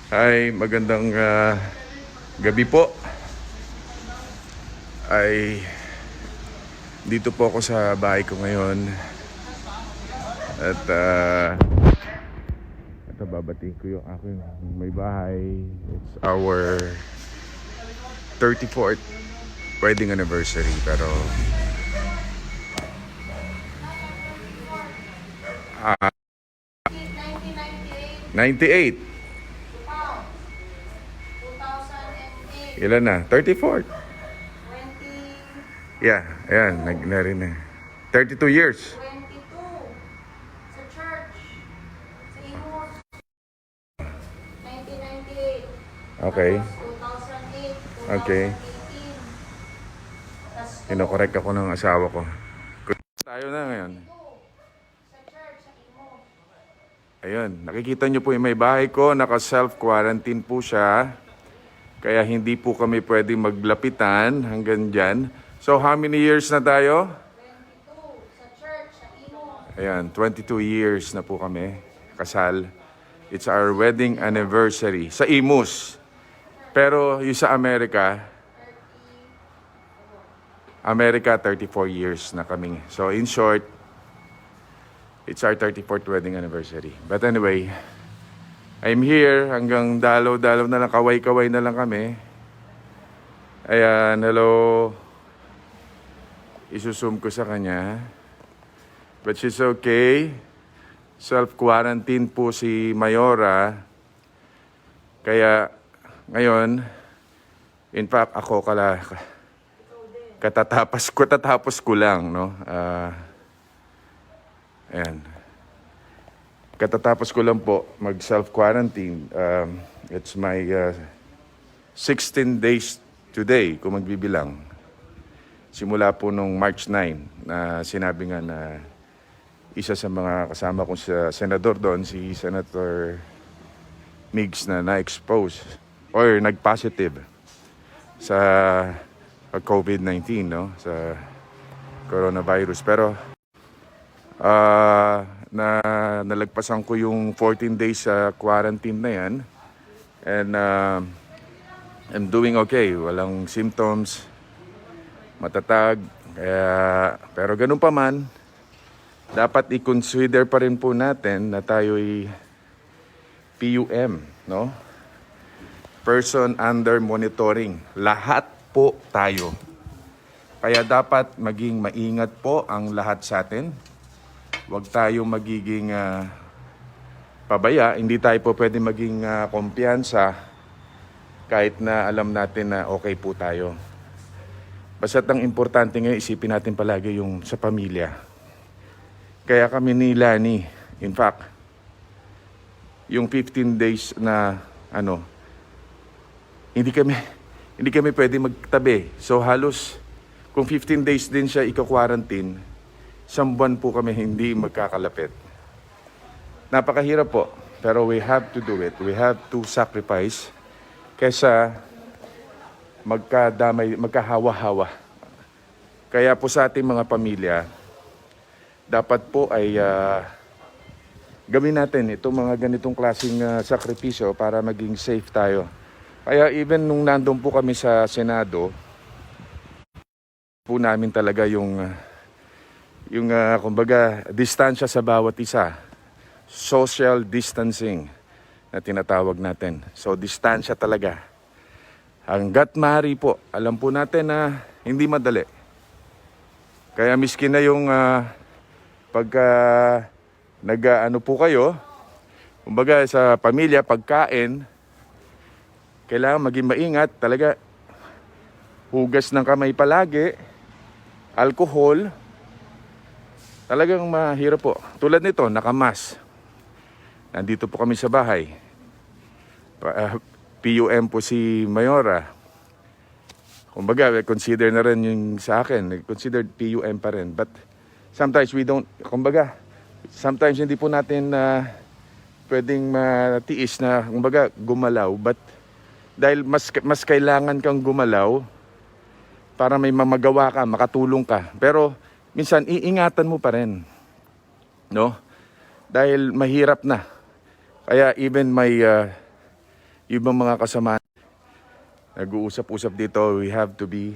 Hi, magandang gabi po. Ay dito po ako sa bahay ko ngayon at ito babatiin ko yung aking may bahay. It's our 34th wedding anniversary pero 98. Ilan na? 34th. Yeah, ayan, na rin na. 32 years. 22 sa church sa Imus 1998. Okay. Tapos 2008, Okay. 2018. Tapos Kinokorek ako ng asawa ko. Tayo na ngayon. sa church sa Imus. Ayun, nakikita nyo po yung may bahay ko, naka-self-quarantine po siya. Kaya hindi po kami pwede maglapitan hanggang dyan. So, how many years na tayo? 22 sa church sa Imus. Ayan, 22 years na po kami kasal. It's our wedding anniversary sa Imus. Pero yung sa Amerika, 34 years na kami. So, in short, it's our 34th wedding anniversary. But anyway, I'm here hanggang dalaw-dalaw na lang, kaway-kaway na lang kami. Ayan, hello. Isusum ko sa kanya. But she's okay. Self-quarantine po si Mayora. Kaya ngayon, in fact, ako katatapos ko lang, no? Ayan. Katatapos ko lang po mag self-quarantine. It's my 16 days today kung magbibilang. Simula po nung March 9 na sinabi nga na isa sa mga kasama kong sa senador doon, si Senator Migs na-expose or nag-positive sa COVID-19, no? Sa coronavirus. Pero nalagpasan ko yung 14 days sa quarantine na yan. And I'm doing okay. Walang symptoms. Matatag. Pero ganun pa man, dapat i-consider pa rin po natin na tayo'y PUM, no? Person under monitoring. Lahat po tayo. Kaya dapat maging maingat po ang lahat sa atin. Huwag tayo magiging pabaya. Hindi tayo po pwede maging kumpiyansa kahit na alam natin na okay po tayo. Basta't ang importante ngayon, isipin natin palagi yung sa pamilya. Kaya kami ni Lani, in fact, yung 15 days na hindi kami pwede magtabi. So halos kung 15 days din siya ika-quarantine, 1 buwan po kami hindi magkakalapit. Napakahirap po, pero we have to do it. We have to sacrifice kaysa magkahawa-hawa. Kaya po sa ating mga pamilya, dapat po ay gawin natin itong mga ganitong klaseng sakripisyo para maging safe tayo. Kaya even nung nandun po kami sa Senado, po namin talaga yung kumbaga, distansya sa bawat isa. Social distancing na tinatawag natin. So, distansya talaga. Hanggat maaari po, alam po natin na hindi madali. Kaya miskin na yung pagka nag-ano po kayo, kumbaga sa pamilya, pagkain, kailangan maging maingat. Talaga, hugas ng kamay palagi, alcohol, talagang mahirap po. Tulad nito, nakamas. Nandito po kami sa bahay. PUM po si Mayora. Kumbaga, consider na rin yung sa akin. Considered PUM pa rin. But sometimes we don't, kumbaga, sometimes hindi po natin pwedeng matiis na, kumbaga, gumalaw. But dahil mas kailangan kang gumalaw para may mamagawa ka, makatulong ka. Pero minsan, iingatan mo pa rin. No? Dahil mahirap na. Kaya even my Yung ibang mga kasama, nag-uusap-usap dito, we have to be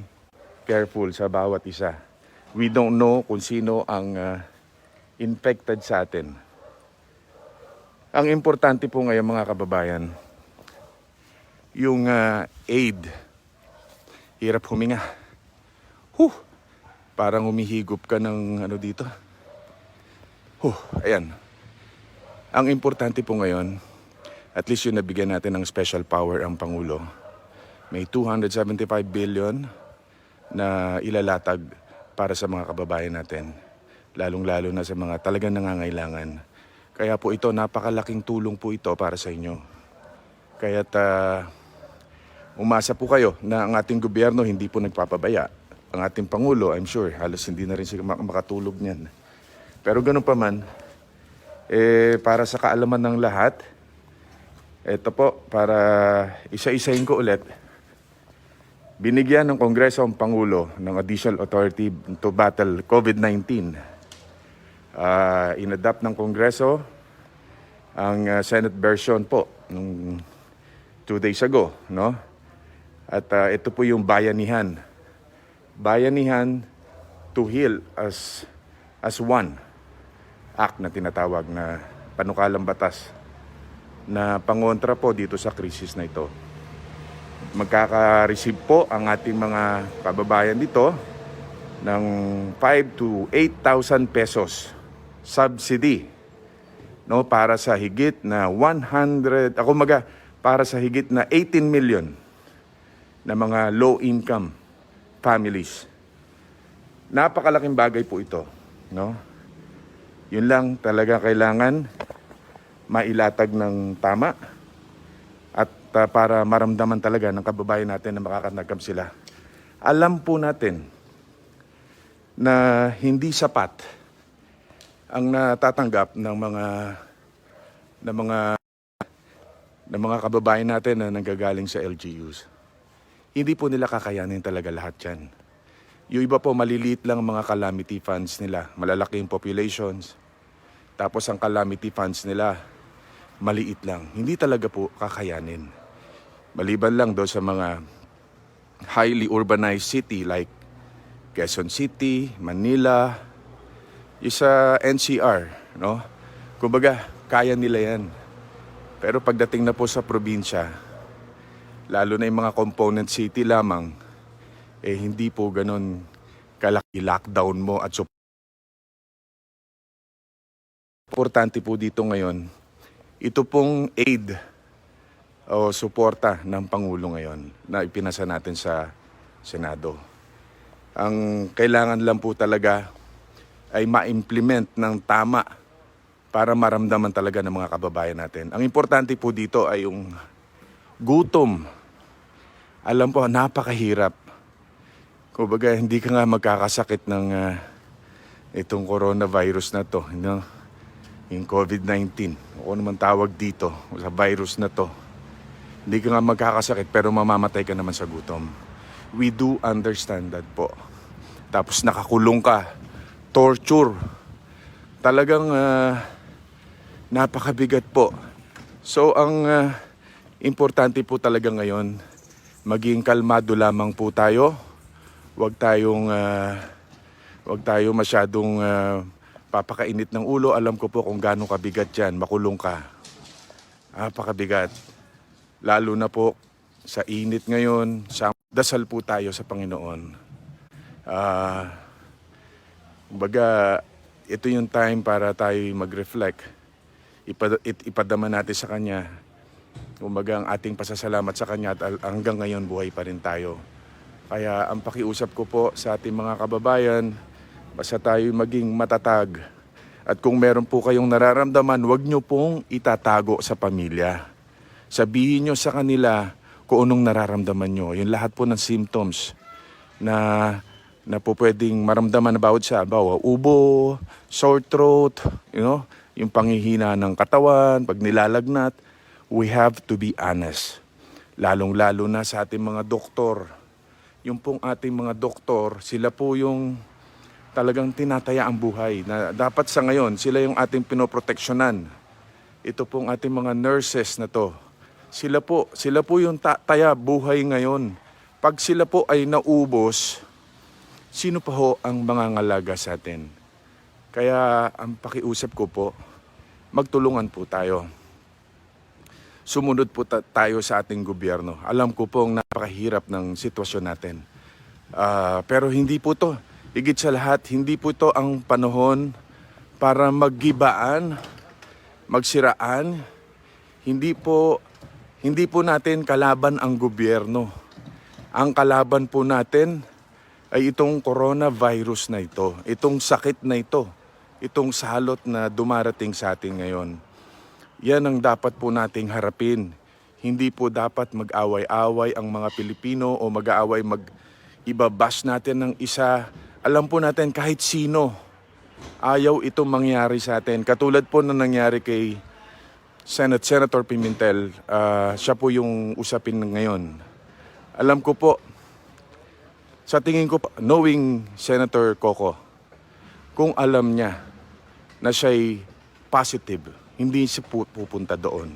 careful sa bawat isa. We don't know kung sino ang infected sa atin. Ang importante po ngayon mga kababayan, yung aid. Hirap huminga. Parang humihigop ka ng ano dito. Ayan. Ang importante po ngayon, at least yung nabigyan natin ng special power ang Pangulo. May 275 billion na ilalatag para sa mga kababayan natin. Lalong-lalo na sa mga talagang nangangailangan. Kaya po ito, napakalaking tulong po ito para sa inyo. Kaya't umasa po kayo na ang ating gobyerno hindi po nagpapabaya. Ang ating Pangulo, I'm sure, halos hindi na rin siya makatulog niyan. Pero ganun pa man, para sa kaalaman ng lahat, ito po, para isa-isahin ko ulit, binigyan ng Kongreso ang Pangulo ng additional authority to battle COVID-19. Inadapt ng Kongreso ang Senate version po nung 2 days ago, no? At ito po yung bayanihan. Bayanihan to heal as one act na tinatawag na panukalang batas na pangontra po dito sa krisis na ito. Magkaka-receive po ang ating mga kababayan dito ng 5 to 8,000 pesos subsidy, no, para sa higit na para sa higit na 18 million na mga low income families. Napakalaking bagay po ito, no? Yun lang talaga kailangan mailatag ng tama at para maramdaman talaga ng kababayan natin na makakanagkam sila. Alam po natin na hindi sapat ang natatanggap ng mga kababayan natin na nanggagaling sa LGUs. Hindi po nila kakayanin talaga lahat yan. Yung iba po, maliliit lang mga calamity funds nila. Malalaking populations. Tapos ang calamity funds nila, maliit lang. Hindi talaga po kakayanin. Maliban lang doon sa mga highly urbanized city like Quezon City, Manila, yung sa NCR, no? Kumbaga, kaya nila yan. Pero pagdating na po sa probinsya, lalo na yung mga component city lamang, hindi po ganun kalaki lockdown mo at importante po dito ngayon, ito pong aid o suporta ng Pangulo ngayon na ipinasa natin sa Senado. Ang kailangan lang po talaga ay ma-implement ng tama para maramdaman talaga ng mga kababayan natin. Ang importante po dito ay yung gutom. Alam po, napakahirap. Kumbaga, hindi ka nga magkakasakit ng itong coronavirus na to, no? Yung COVID-19. O naman tawag dito sa virus na to. Hindi ka nga magkakasakit pero mamamatay ka naman sa gutom. We do understand that po. Tapos nakakulong ka. Torture. Talagang napakabigat po. So ang importante po talaga ngayon, maging kalmado lamang po tayo. Huwag tayong masyadong papakainit ng ulo. Alam ko po kung gaano kabigat yan. Makulong ka. Napakabigat. Lalo na po sa init ngayon. Dasal po tayo sa Panginoon. Kumbaga, ito yung time para tayo mag-reflect. Ipadama natin sa Kanya. Kumbaga, ang ating pasasalamat sa Kanya at hanggang ngayon buhay pa rin tayo. Kaya ang pakiusap ko po sa ating mga kababayan, basta tayo maging matatag. At kung meron po kayong nararamdaman, huwag nyo pong itatago sa pamilya. Sabihin nyo sa kanila kung anong nararamdaman nyo. Yung lahat po ng symptoms na po pwedeng maramdaman na bawat siya. Bawa, ubo, sore throat, yung panghihina ng katawan, pag nilalagnat. We have to be honest. Lalong-lalo na sa ating mga doktor. Yung pong ating mga doktor, sila po yung talagang tinataya ang buhay. Na dapat sa ngayon, sila yung ating pinoproteksyonan. Ito pong ating mga nurses na to. Sila po yung taya buhay ngayon. Pag sila po ay naubos, sino pa ho ang mangangalaga sa atin? Kaya ang pakiusap ko po, magtulungan po tayo. Sumunod po tayo sa ating gobyerno. Alam ko pong napakahirap ng sitwasyon natin. Pero hindi po to. Higit sa lahat, hindi po to ang panahon para maggibaan, magsiraan. Hindi po natin kalaban ang gobyerno. Ang kalaban po natin ay itong coronavirus na ito, itong sakit na ito, itong salot na dumarating sa atin ngayon. Yan ang dapat po nating harapin. Hindi po dapat mag-away-away ang mga Pilipino o mag-aaway, mag-ibabash natin ng isa. Alam po natin kahit sino, ayaw itong mangyari sa atin. Katulad po na nangyari kay Senator Pimentel, siya po yung usapin ngayon. Alam ko po, sa tingin ko, knowing Senator Coco, kung alam niya na siya'y positive, hindi siya pupunta doon.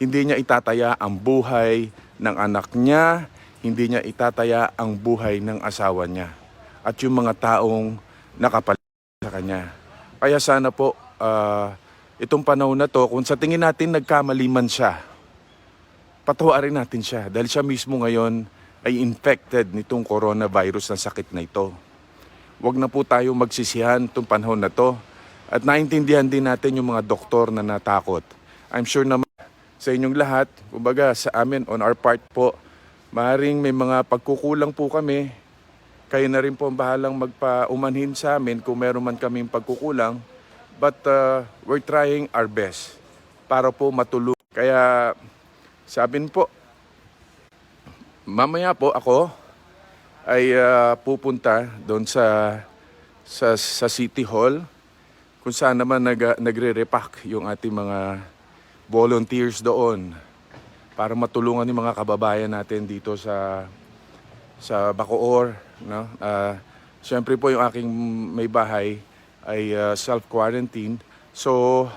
Hindi niya itataya ang buhay ng anak niya, hindi niya itataya ang buhay ng asawa niya at yung mga taong nakapaligid sa kanya. Kaya sana po, itong panahon na to, kung sa tingin natin nagkamali man siya, patawarin natin siya dahil siya mismo ngayon ay infected nitong coronavirus na sakit na ito. Huwag na po tayo magsisihan itong panahon na to at naintindihan din natin yung mga doktor na natakot. I'm sure naman sa inyong lahat, kumbaga sa amin, on our part po, maaaring may mga pagkukulang po kami. Kayo na rin po ang bahalang magpaumanhin sa amin kung meron man kaming pagkukulang. But we're trying our best para po matulungan. Kaya sabihin po, mamaya po ako ay pupunta doon sa City Hall kung saan naman nagre-repack yung ating mga volunteers doon para matulungan yung mga kababayan natin dito sa Bacoor. No? Siyempre po yung aking may bahay ay self-quarantine. So,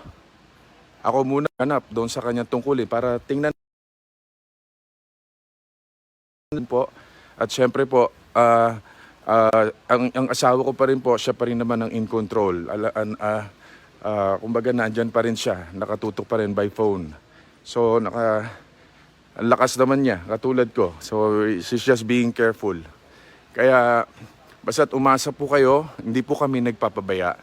ako muna hanap doon sa kanyang tungkulin para tingnan po. At siyempre po, ang asawa ko pa rin po, siya pa rin naman ang in control. Kumbaga nandyan pa rin siya, nakatutok pa rin by phone. So, ang lakas naman niya, katulad ko. So, she's just being careful. Kaya, basta't umasa po kayo, hindi po kami nagpapabaya.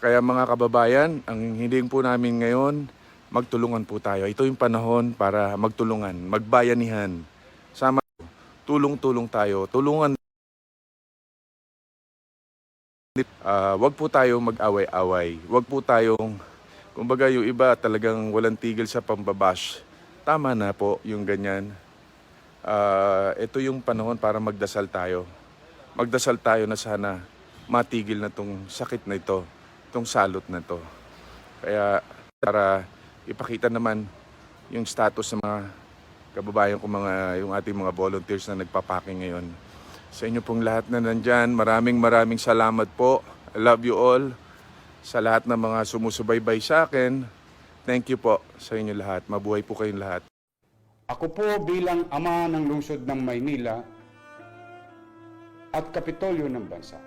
Kaya mga kababayan, ang hiling po namin ngayon, magtulungan po tayo. Ito yung panahon para magtulungan, magbayanihan. Sama, tulong-tulong tayo, tulungan. Wag po tayo mag-away-away. Wag po tayong, kumbaga yung iba talagang walang tigil sa pambabash. Tama na po yung ganyan. Ito yung panahon para magdasal tayo. Magdasal tayo na sana matigil na tong sakit na ito, tong salot na to. Kaya para ipakita naman yung status ng mga kababayan ko, yung ating mga volunteers na nagpapacking ngayon. Sa inyo pong lahat na nandyan, maraming salamat po. I love you all. Sa lahat ng mga sumusubaybay sa akin, thank you po sa inyo lahat. Mabuhay po kayong lahat. Ako po bilang ama ng lungsod ng Maynila at Kapitolyo ng bansa,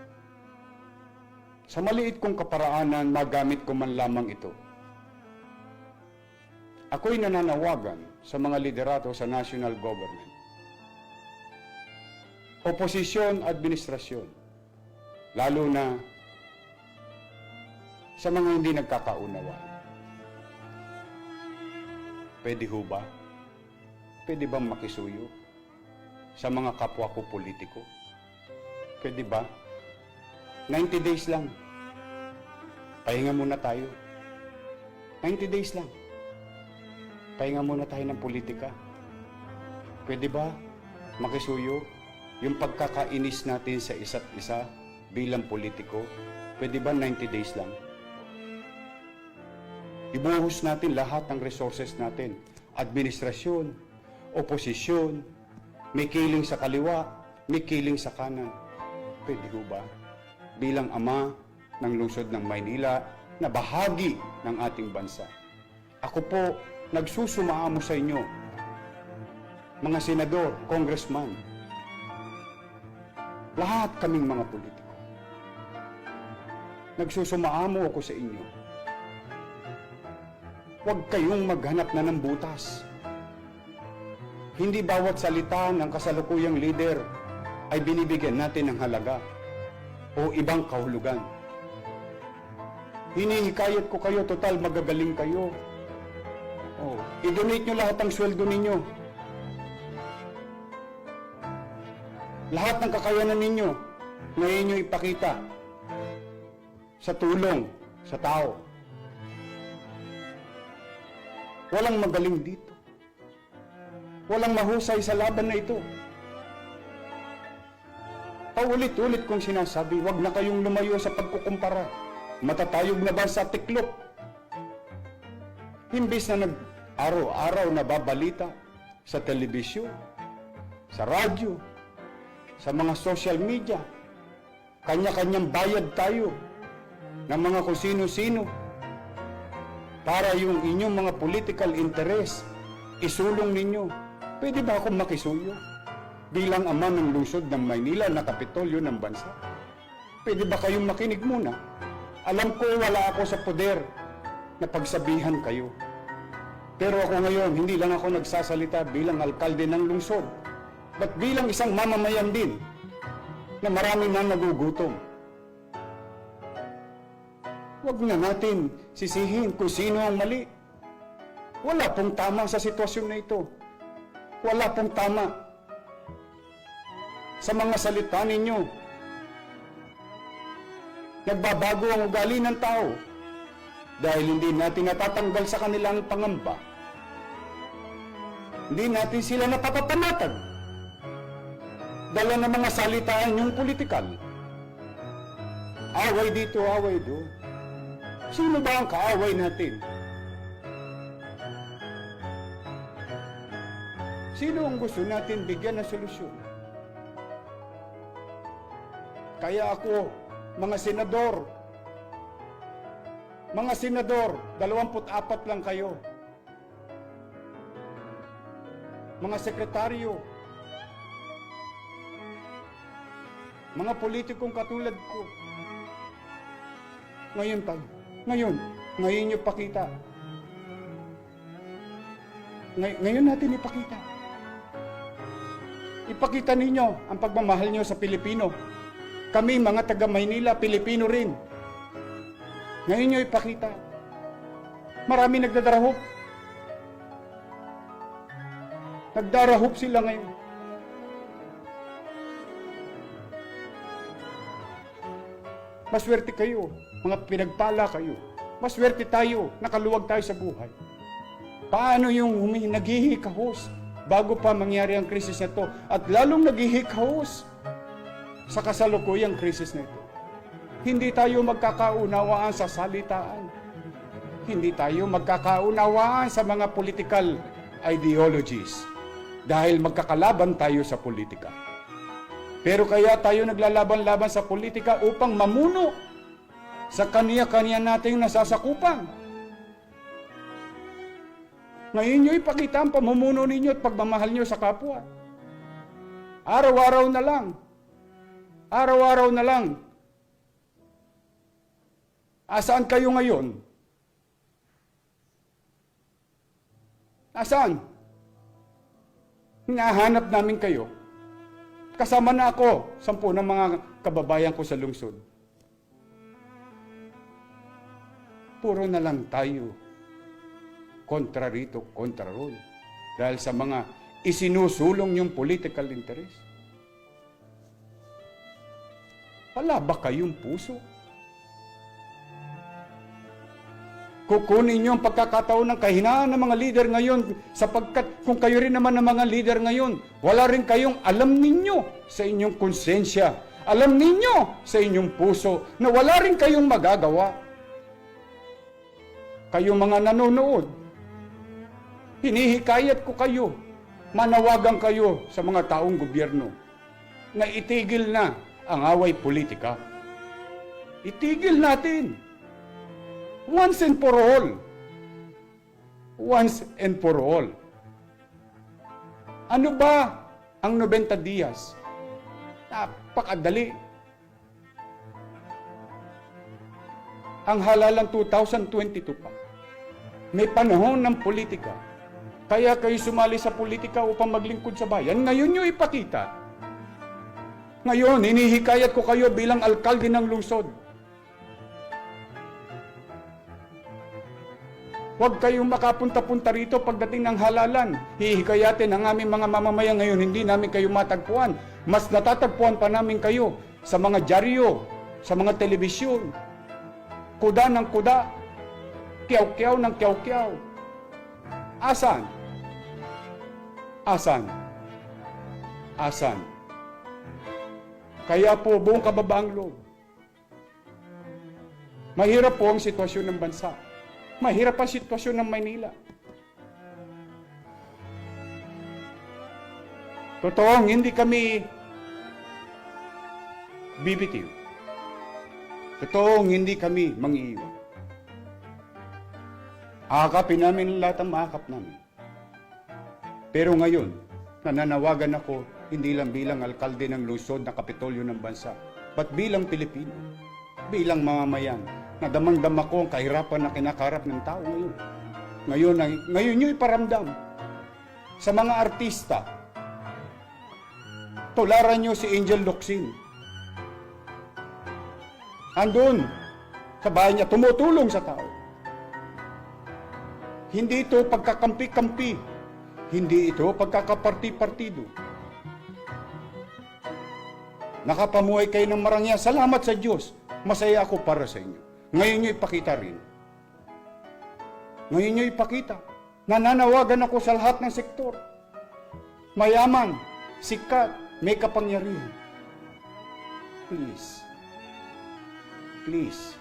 sa maliit kong kaparaanan, magamit ko man lamang ito. Ako'y nananawagan sa mga liderato sa national government, oposisyon, administrasyon, lalo na sa mga hindi nagkakaunawaan. Pwede ho ba? Pwede bang makisuyo sa mga kapwa ko politiko? Pwede ba? 90 days lang. Pahinga muna tayo. 90 days lang. Pahinga muna tayo ng politika. Pwede ba makisuyo yung pagkakainis natin sa isa't isa bilang politiko? Pwede ba 90 days lang? Ibuhos natin lahat ng resources natin. Administrasyon, oposisyon, may kiling sa kaliwa, may kiling sa kanan. Pwede ho ba? Bilang ama ng lungsod ng Maynila na bahagi ng ating bansa, ako po nagsusumaamo sa inyo mga senador, congressman, lahat kaming mga politiko. Nagsusumaamo ako sa inyo. Huwag kayong maghanap na ng butas. Hindi bawat salita ng kasalukuyang leader ay binibigyan natin ng halaga o ibang kahulugan. Hinihikayat ko kayo, total magagaling kayo. Oh, i-donate nyo lahat ng sweldo ninyo. Lahat ng kakayanan ninyo, ngayon nyo ipakita sa tulong sa tao. Walang magaling dito. Walang mahusay sa laban na ito. Paulit-ulit kong sinasabi, wag na kayong lumayo sa pagkukumpara. Matatayog na ba sa tiklop? Imbis na nag-araw-araw na babalita sa telebisyon, sa radyo, sa mga social media, kanya-kanyang bayad tayo ng mga kung sino-sino para yung inyong mga political interest isulong ninyo. Pwede ba akong makisuyo bilang ama ng lungsod ng Maynila na kapitolyo ng bansa? Pwede ba kayong makinig muna? Alam ko wala ako sa poder na pagsabihan kayo. Pero ako ngayon, hindi lang ako nagsasalita bilang alkalde ng lungsod, but bilang isang mamamayan din na marami na nagugutom. Huwag na natin sisihin kung sino ang mali. Wala pong tama sa sitwasyon na ito. Wala pong tama sa mga salita ninyo. Nagbabago ang ugali ng tao dahil hindi natin natatanggal sa kanilang pangamba. Hindi natin sila napapapanatag dala ng mga salitaan yung politikal. Away dito, away doon. Sino ba ang kaaway natin? Sino ang gusto natin bigyan ng solusyon? Kaya ako, mga senador, 24 lang kayo. Mga sekretaryo, mga politikong katulad ko. Ngayon nyo pakita. Ngayon natin ipakita. Ipakita ninyo ang pagmamahal nyo sa Pilipino. Kami mga taga Maynila, Pilipino rin. Ngayon nyo ipakita. Marami nagdadarahop. Nagdarahop sila ngayon. Maswerte kayo, mga pinagpala kayo. Maswerte tayo, nakaluwag tayo sa buhay. Paano yung naghihikahos bago pa mangyari ang krisis na to? At lalong naghihikahos sa kasalukuyang krisis na ito. Hindi tayo magkakaunawaan sa salitaan. Hindi tayo magkakaunawaan sa mga political ideologies dahil magkakalaban tayo sa politika. Pero kaya tayo naglalaban-laban sa politika upang mamuno sa kaniya-kaniya nating nasasakupan. Ngayon nyo ipakita ang pamumuno ninyo at pagmamahal nyo sa kapwa. Araw-araw na lang. Araw-araw na lang. Asaan kayo ngayon? Asaan? Hinahanap namin kayo. Kasama na ako, 10 ng mga kababayan ko sa lungsod. Puro na lang tayo. Kontra rito, kontra roon. Dahil sa mga isinusulong yung political interest. Wala ba kayong puso? Kukunin niyo ang pagkakataon ng kahinaan ng mga leader ngayon sapagkat kung kayo rin naman ng mga leader ngayon, wala rin kayong alam ninyo sa inyong konsensya, alam ninyo sa inyong puso na wala rin kayong magagawa. Kayo mga nanonood, hinihikayat ko kayo, manawagan kayo sa mga taong gobyerno na itigil na ang away politika. Itigil natin. Once and for all. Once and for all. Ano ba ang 90 dias? Napakadali. Ang halalan 2022 pa. May panahon ng politika. Kaya kayo sumali sa politika upang maglingkod sa bayan. Ngayon nyo ipakita. Ngayon, hinihikayat ko kayo bilang alkalde ng lungsod. Huwag kayong makapunta-punta rito pagdating ng halalan. Hihikayatin ang aming mga mamamayan ngayon, hindi namin kayo matagpuan. Mas natatagpuan pa namin kayo sa mga dyaryo, sa mga telebisyon. Kuda ng kuda, kiyaw-kiyaw ng kiyaw-kiyaw. Asan? Asan? Asan? Kaya po, buong kababaang loob. Mahirap po ang sitwasyon ng bansa. Mahirap ang sitwasyon ng Maynila. Totoong hindi kami bibitiw. Totoong hindi kami mangiiwan. Akapin namin lahat ang maakap namin. Pero ngayon, nananawagan ako hindi lang bilang alkalde ng lungsod na kapitolyo ng bansa, but bilang Pilipino, bilang mamamayan, na damang-dama ko ang kahirapan na kinakarap ng tao ngayon. Ngayon nyo iparamdam sa mga artista. Tularan nyo si Angel Locsin. Andun sa bahay niya, tumutulong sa tao. Hindi ito pagkakampi-kampi. Hindi ito pagkakaparti-partido. Nakapamuhay kayo ng marangya. Salamat sa Diyos. Masaya ako para sa inyo. Ngayon nyo ipakita rin. Ngayon nyo ipakita. Nananawagan ako sa lahat ng sektor. Mayaman, sikat, may kapangyarihan. Please. Please.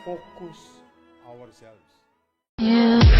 Focus ourselves. You